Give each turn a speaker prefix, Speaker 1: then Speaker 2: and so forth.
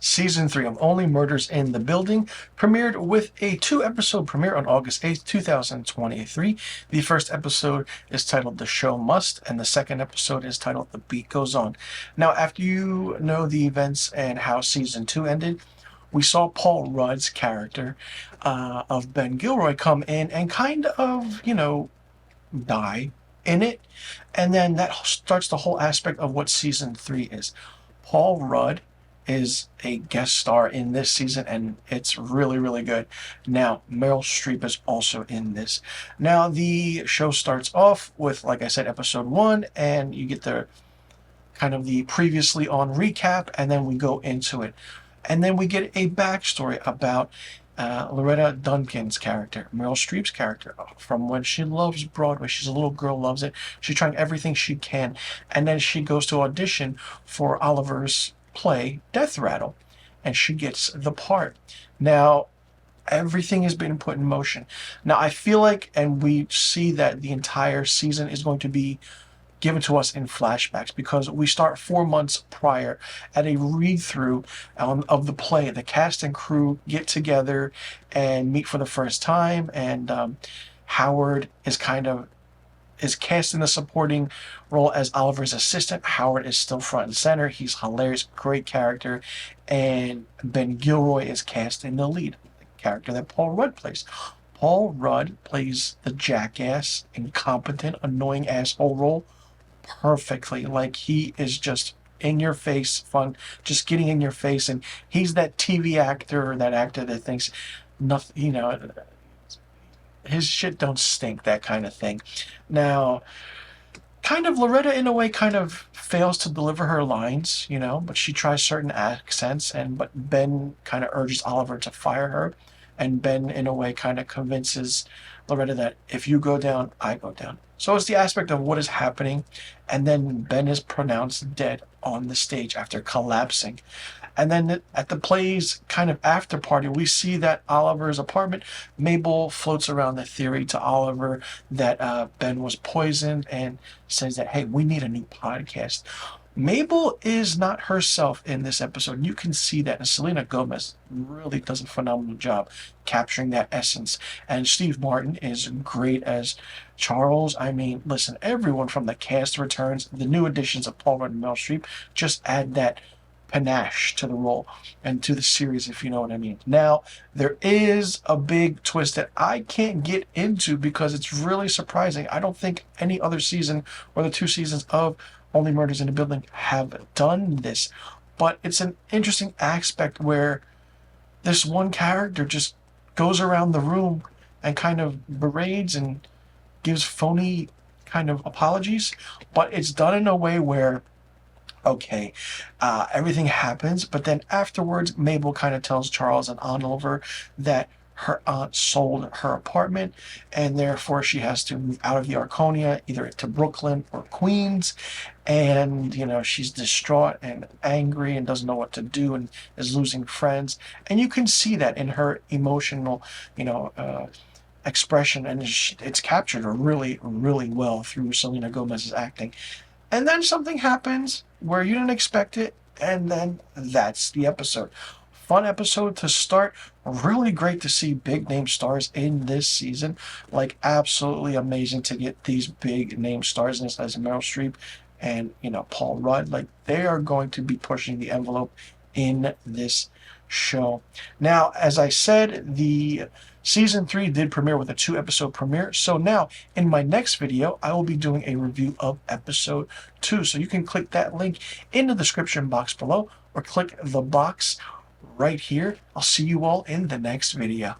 Speaker 1: Season 3 of Only Murders in the Building premiered with a 2-episode premiere on August 8th, 2023. The first episode is titled The Show Must, and the second episode is titled The Beat Goes On. Now, after you know the events and how Season 2 ended, we saw Paul Rudd's character of Ben Gilroy come in and kind of, die in it. And then that starts the whole aspect of what Season 3 is. Paul Rudd is a guest star in this season, and it's really, really good. Now, Meryl Streep is also in this. Now, the show starts off with, like I said, episode 1, and you get the kind of the previously on recap, and then we go into it. And then we get a backstory about Loretta Duncan's character, Meryl Streep's character, from when she loves Broadway. She's a little girl, loves it. She's trying everything she can. And then she goes to audition for Oliver's play, Death Rattle, and she gets the part. Now, everything has been put in motion. Now, I feel like, and we see that the entire season is going to be given to us in flashbacks, because we start 4 months prior at a read-through of the play. The cast and crew get together and meet for the first time, and Howard is cast in the supporting role as Oliver's assistant. Howard is still front and center. He's hilarious, great character. And Ben Gilroy is cast in the lead, the character that Paul Rudd plays. Paul Rudd plays the jackass, incompetent, annoying asshole role perfectly. Like, he is just in your face fun, just getting in your face. And he's that TV actor, or that actor that thinks nothing, his shit don't stink, that kind of thing. Now, kind of Loretta in a way kind of fails to deliver her lines, but she tries certain accents, but Ben kind of urges Oliver to fire her, and Ben in a way kind of convinces Loretta that if you go down, I go down. So it's the aspect of what is happening, and then Ben is pronounced dead on the stage after collapsing. And then at the play's kind of after party, we see that Oliver's apartment, Mabel floats around the theory to Oliver that Ben was poisoned, and says that, hey, we need a new podcast. Mabel is not herself in this episode. You can see that, and Selena Gomez really does a phenomenal job capturing that essence. And Steve Martin is great as Charles. I mean, listen, everyone from the cast returns. The new additions of Paul Rudd and Meryl Streep just add that panache to the role and to the series, if you know what I mean. Now, there is a big twist that I can't get into because it's really surprising. I don't think any other season, or the 2 seasons of Only Murders in the Building, have done this. But it's an interesting aspect where this one character just goes around the room and kind of berates and gives phony kind of apologies, but it's done in a way where, okay, everything happens, but then afterwards, Mabel kind of tells Charles and Oliver that her aunt sold her apartment, and therefore she has to move out of the Arconia, either to Brooklyn or Queens. And, she's distraught and angry and doesn't know what to do, and is losing friends. And you can see that in her emotional, expression, and it's captured really, really well through Selena Gomez's acting. And then something happens where you didn't expect it, and then that's the episode. Fun episode to start. Really great to see big name stars in this season. Like, absolutely amazing to get these big name stars in this, as Meryl Streep and, Paul Rudd. Like, they are going to be pushing the envelope in this show. Now, as I said, the Season 3 did premiere with a 2-episode premiere. So now, in my next video, I will be doing a review of episode 2. So you can click that link in the description box below, or click the box right here. I'll see you all in the next video.